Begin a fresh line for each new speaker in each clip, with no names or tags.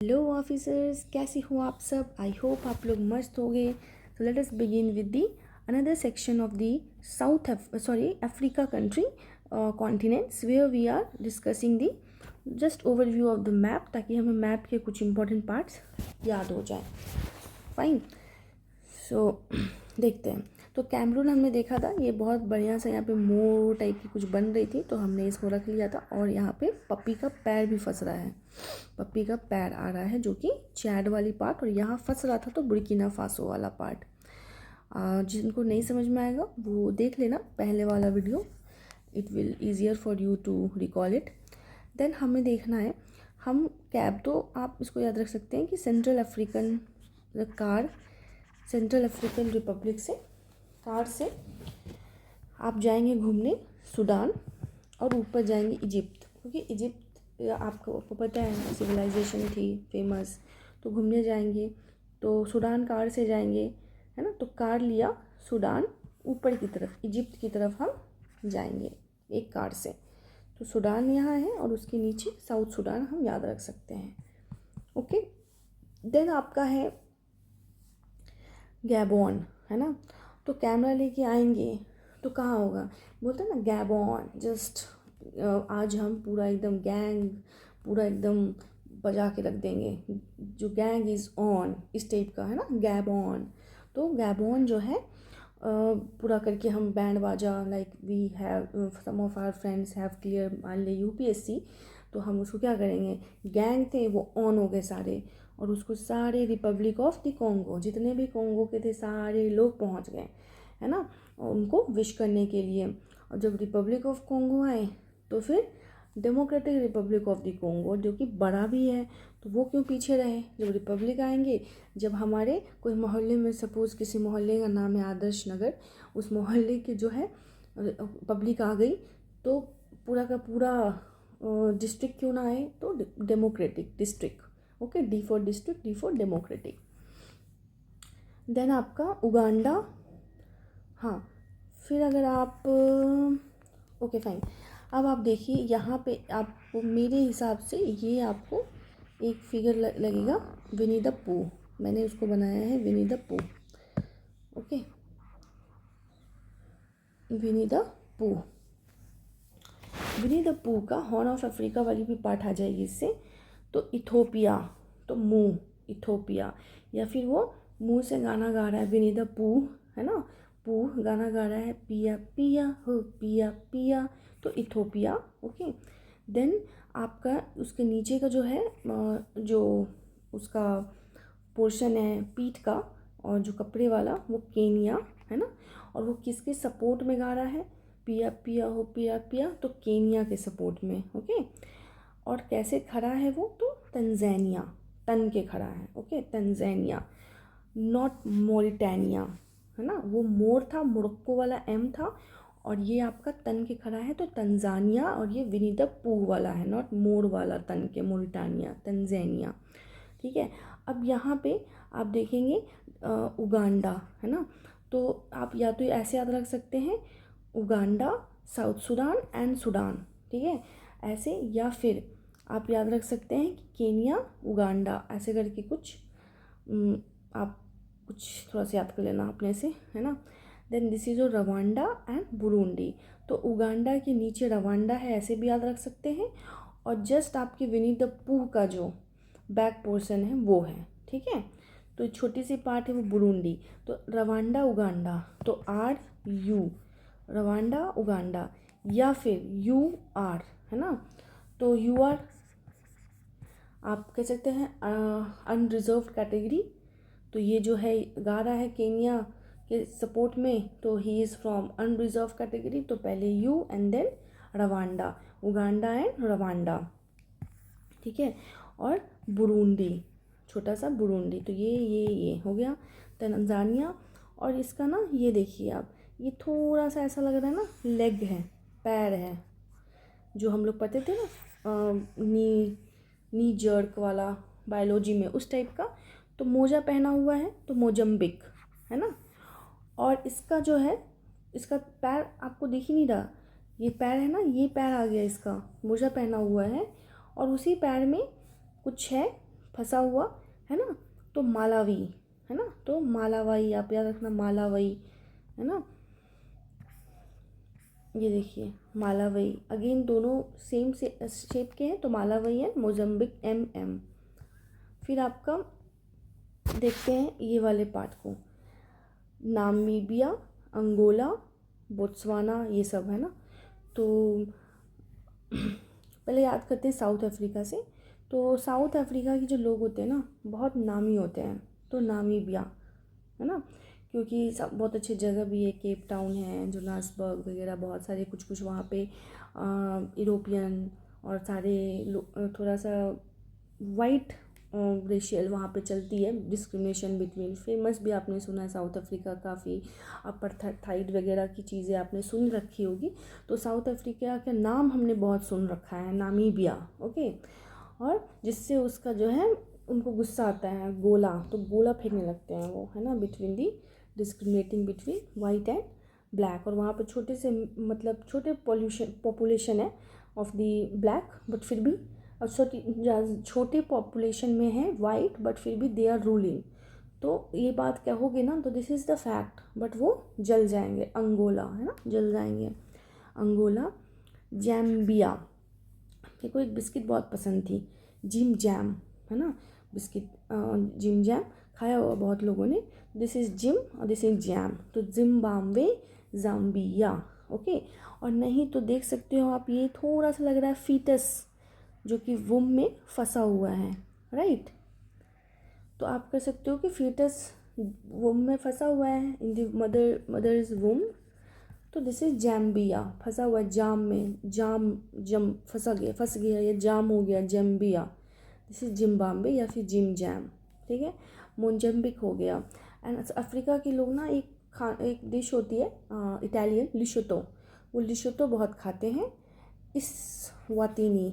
Hello officers, कैसे हो आप सब। आई होप आप लोग मस्त हो गए। So let us begin with the another section of the Africa country continents where we are discussing the just overview of the map, ताकि हमें मैप के कुछ इंपॉर्टेंट पार्ट्स याद हो जाए। फाइन। सो देखते हैं। तो कैमरून हमने देखा था, ये बहुत बढ़िया सा यहाँ पे मोर टाइप की कुछ बन रही थी, तो हमने इसको रख लिया था। और यहाँ पे पप्पी का पैर भी फंस रहा है, पप्पी का पैर आ रहा है, जो कि चैड वाली पार्ट, और यहाँ फंस रहा था तो बुर्किना फासो वाला पार्ट। जिनको नहीं समझ में आएगा वो देख लेना पहले वाला video, it will easier for you to recall it. Then हमें देखना है, हम कैब, तो आप इसको याद रख सकते हैं कि सेंट्रल अफ्रीकन रिपब्लिक से कार से आप जाएंगे घूमने सूडान, और ऊपर जाएंगे इजिप्ट, क्योंकि इजिप्ट आपको पता है सिविलाइजेशन थी फेमस, तो घूमने जाएंगे तो सूडान कार से जाएंगे, है ना। तो कार लिया, सूडान ऊपर की तरफ इजिप्ट की तरफ हम जाएंगे एक कार से। तो सूडान यहाँ है और उसके नीचे साउथ सूडान हम याद रख सकते हैं। ओके। देन आपका है गैबॉन, है ना। तो कैमरा लेके आएंगे तो कहाँ होगा, बोलते हैं ना गैबॉन। जस्ट आज हम पूरा एकदम गैंग पूरा एकदम बजा के रख देंगे, जो गैंग इज़ ऑन, इस टाइप का, है ना, गैबॉन। तो गैबॉन जो है पूरा करके हम बैंड बाजा, like we have some of our friends have clear, मान ली यूपीएससी, तो हम उसको क्या करेंगे, गैंग थे वो ऑन हो गए सारे, और उसको सारे रिपब्लिक ऑफ द कॉन्गो, जितने भी कॉन्गो के थे सारे लोग पहुंच गए, है ना, उनको विश करने के लिए। और जब रिपब्लिक ऑफ कॉन्गो आए तो फिर democratic Republic of the Congo, जो कि बड़ा भी है, तो वो क्यों पीछे रहे। जब रिपब्लिक आएंगे, जब हमारे कोई मोहल्ले में, सपोज़ किसी मोहल्ले का नाम है आदर्श नगर, उस मोहल्ले के जो है पब्लिक आ गई, तो पूरा का पूरा डिस्ट्रिक्ट क्यों ना आए, तो democratic district. Okay, D for district, D for democratic. Then आपका उगांडा। हाँ, फिर अगर आप ओके फाइन, अब आप देखिए यहाँ पे आपको मेरे हिसाब से ये आपको एक फिगर लगेगा विनी द पू। मैंने उसको बनाया है विनी द पू। ओके, विनी द पू। विनी द पू का हॉर्न ऑफ अफ्रीका वाली भी पार्ट आ जाएगी इससे। तो इथोपिया, तो मुंह, इथोपिया, या फिर वो मुंह से गाना गा रहा है विनी द पू, है ना, पू गाना गा रहा है, पिया पिया हो पिया पिया, तो इथोपिया। ओके। देन आपका उसके नीचे का जो है जो उसका पोर्शन है पीठ का और जो कपड़े वाला, वो केनिया, है ना। और वो किसके सपोर्ट में गा रहा है, पिया पिया हो पिया पिया, तो केनिया के सपोर्ट में। ओके। और कैसे खड़ा है वो, तो तंजानिया, तन के खड़ा है। ओके, तंजानिया, नॉट मोरिटानिया, है ना। वो मोर था, मोरक्को वाला एम था, और ये आपका तन के खड़ा है, तो तंजानिया। और ये विनी द पूह वाला है, नॉट मोर वाला तन के, मोरिटानिया, तंजानिया। ठीक है। अब यहाँ पे आप देखेंगे उगांडा, है ना। तो आप या तो ऐसे याद रख सकते हैं, Uganda, south Sudan and Sudan, ठीक है, ऐसे। या फिर आप याद रख सकते हैं कि केनिया, उगांडा, ऐसे करके कुछ आप कुछ थोड़ा सा याद कर लेना अपने से, है ना। Then this is Rwanda and Burundi. तो उगांडा के नीचे रवांडा है, ऐसे भी याद रख सकते हैं। और जस्ट आपके विनी द पूह का जो बैक पोर्शन है वो है, ठीक है। तो छोटी सी पार्ट है वो बुरुंडी। तो रवांडा उगांडा, तो आर यू, रवांडा उगांडा, या फिर यू आर, है ना। तो यू आर आप कह सकते हैं अनरिजर्व्ड कैटेगरी। तो ये जो है गा रहा है केनिया के सपोर्ट में, तो he is from unreserve category. तो पहले U and then Rwanda, Uganda and Rwanda, ठीक है। और बुरुंडी, छोटा सा बुरुंडी, तो ये हो गया तंजानिया। और इसका ना ये देखिए आप, ये थोड़ा सा ऐसा लग रहा है ना, लेग है, पैर है, जो हम लोग पढ़ते थे ना नी जर्क वाला बायोलॉजी में, उस टाइप का। तो मोजा पहना हुआ है, तो मोजम्बिक, है ना। और इसका जो है, इसका पैर आपको दिख ही नहीं रहा, ये पैर है ना, ये पैर आ गया इसका, मोजा पहना हुआ है, और उसी पैर में कुछ है फंसा हुआ, है ना, तो मालावी, है ना, तो मालावाई आप याद रखना, मालावाई, है ना, ये देखिए मालावई, अगेन दोनों सेम से शेप के हैं, तो मालावई एंड मोजम्बिक MM। फिर आपका देखते हैं ये वाले पार्ट को, नामीबिया, अंगोला, बोत्सवाना, ये सब, है ना। तो पहले याद करते हैं साउथ अफ्रीका से। तो साउथ अफ्रीका के जो लोग होते हैं ना बहुत नामी होते हैं, तो नामीबिया, है ना, क्योंकि सब बहुत अच्छी जगह भी है, केप टाउन है, जोहान्सबर्ग वगैरह, बहुत सारे कुछ कुछ वहाँ पे यूरोपियन और सारे थोड़ा सा वाइट रेशियल वहाँ पे चलती है, डिस्क्रिमिनेशन बिटवीन, फेमस भी आपने सुना है साउथ अफ्रीका, काफ़ी अपार्थाइड वगैरह की चीज़ें आपने सुन रखी होगी। तो साउथ अफ्रीका का नाम हमने बहुत सुन रखा है, नामीबिया, ओके। और जिससे उसका जो है उनको गुस्सा आता है, गोला, तो गोला फेंकने लगते हैं वो, है ना, between the discriminating between white and black. और वहाँ पर छोटे से मतलब छोटे पॉपुलेशन है ऑफ दी ब्लैक, बट फिर भी छोटे पॉपुलेशन में है वाइट, बट फिर भी दे आर रूलिंग। तो ये बात कहोगे ना तो this is the fact, but वो जल जाएंगे, अंगोला, है ना, जल जाएंगे, अंगोला। जैम्बिया, मेरे को एक बिस्किट बहुत पसंद थी, जिम जैम, है ना, बिस्किट, जिम जैम खाया हुआ बहुत लोगों ने। दिस इज़ जिम और दिस इज़ जैम, तो जिम्बाब्वे, जाम्बिया, ओके। और नहीं तो देख सकते हो आप, ये थोड़ा सा लग रहा है फीटस, जो कि वुम में फंसा हुआ है, राइट। तो आप कर सकते हो कि फीटस वुम में फंसा हुआ है, इन द मदर्स वुम, तो दिस इज जैम्बिया, फंसा हुआ है जाम में, जम फंस गया या जाम हो गया, जैम्बिया। दिस इज जिम्बाब्वे या फिर जिम जैम, ठीक है। मोजम्बिक हो गया। एंड अफ्रीका के लोग ना एक डिश होती है इटालियन, लिशोतो, वो लिशोतो बहुत खाते हैं। इस वातिनी,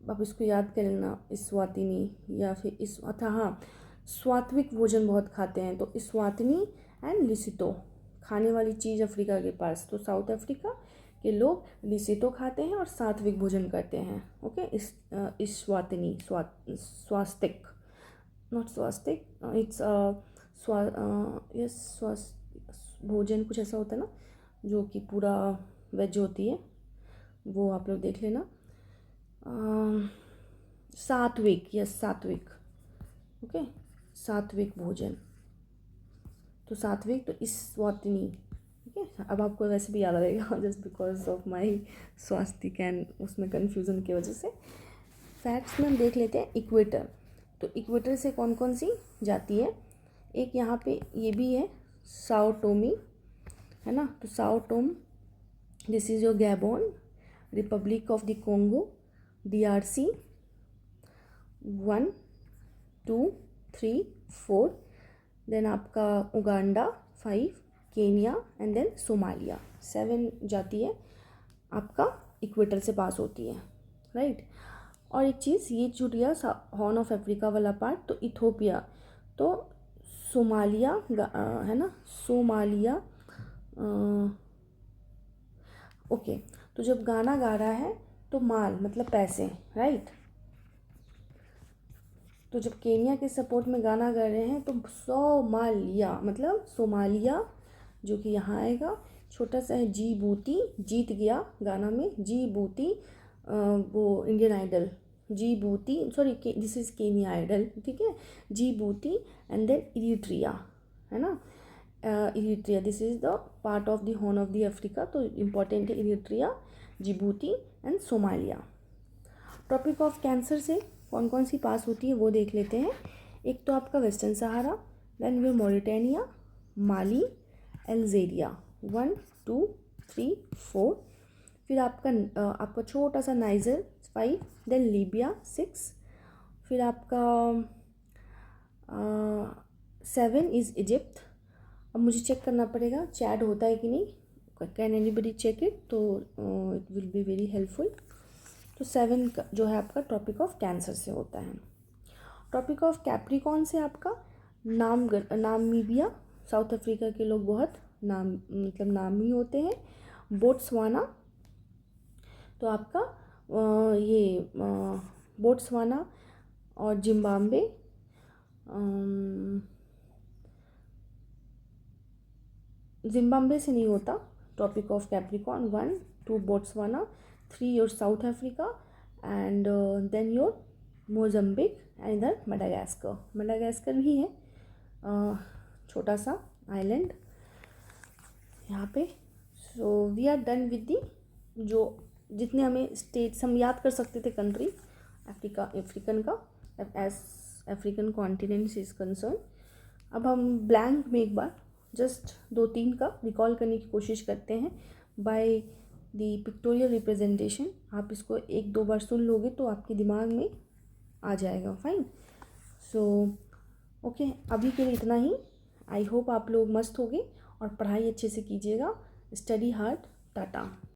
आप इसको याद कर लेना, इस्वातिनी या फिर इस, अच्छा हाँ, स्वात्विक भोजन बहुत खाते हैं, तो इस्वातिनी एंड लिसितो, खाने वाली चीज़ अफ्रीका के पास। तो साउथ अफ्रीका के लोग लिसितो खाते हैं और सात्विक भोजन करते हैं, ओके। इस्वातिनी, स्वास्तिक, नॉट स्वास्तिक, इट्स यस, भोजन कुछ ऐसा होता है ना जो कि पूरा वेज होती है, वो आप लोग देख लेना। सात्विक, यस सात्विक, ओके, सात्विक भोजन, तो सात्विक, तो इस्वातिनी, ठीक है। अब आपको वैसे भी याद रहेगा जस्ट बिकॉज ऑफ माई स्वास्तिक एंड उसमें कन्फ्यूज़न की वजह से। फैक्ट्स में हम देख लेते हैं इक्वेटर। तो इक्वेटर से कौन कौन सी जाती है, एक यहाँ पे ये भी है साओ टोमी, है ना, तो Sao Tome, this is your Gabon, republic of the Congo, DRC 1 2 3 4, then आपका Uganda 5, Kenya and then Somalia 7 जाती है, आपका इक्वेटर से पास होती है, राइट। और एक चीज़ ये छूट गया, हॉर्न ऑफ अफ्रीका वाला पार्ट, तो इथोपिया, तो सोमालिया, है ना, सोमालिया, ओके। तो जब गाना गा रहा है तो माल मतलब पैसे, राइट। तो जब केनिया के सपोर्ट में गाना गा रहे हैं तो सोमालिया मतलब सोमालिया, जो कि यहाँ आएगा, छोटा सा है जी बूटी, जीत गया गाना में, जी बूटी, वो Indian Idol, Djibouti, sorry this is Kenya idol, ठीक है, Djibouti and then Eritrea, है ना, Eritrea, this is the part of the Horn of the Africa, तो इम्पॉर्टेंट है Eritrea, Djibouti and Somalia. Tropic of Cancer से कौन कौन सी पास होती है वो देख लेते हैं। एक तो आपका Western Sahara, then your Mauritania, Mali, Algeria 1 2 3 4, फिर आपका छोटा सा नाइजर 5, देन लीबिया 6, फिर आपका 7 इज़ इजिप्ट। अब मुझे चेक करना पड़ेगा चैट होता है कि नहीं, कैन एनीबडी चेक इट, तो it will be very helpful. तो 7 जो है आपका ट्रॉपिक ऑफ कैंसर से होता है। ट्रॉपिक ऑफ कैप्रिकॉन से आपका नामीबिया, साउथ अफ्रीका के लोग बहुत मतलब नामी होते हैं। बोट्सवाना, तो आपका ये बोट्सवाना और जिम्बाब्वे, जिम्बाब्वे से नहीं होता, Tropic of Capricorn 1, 2 Botswana, 3 your South Africa and then your Mozambique and इधर मेडागास्कर, मेडागास्कर भी है छोटा सा आइलैंड यहाँ पे। So we are done with the जो जितने हमें स्टेट्स हम याद कर सकते थे कंट्री अफ्रीकन का as African continent is concern. अब हम ब्लैंक में एक बार जस्ट 2-3 का रिकॉल करने की कोशिश करते हैं बाय दी पिक्टोरियल रिप्रेजेंटेशन। आप इसको 1-2 बार सुन लोगे तो आपके दिमाग में आ जाएगा। फाइन, सो ओके, अभी के लिए इतना ही। आई होप आप लोग मस्त होगे और पढ़ाई अच्छे से कीजिएगा। Study hard. टाटा।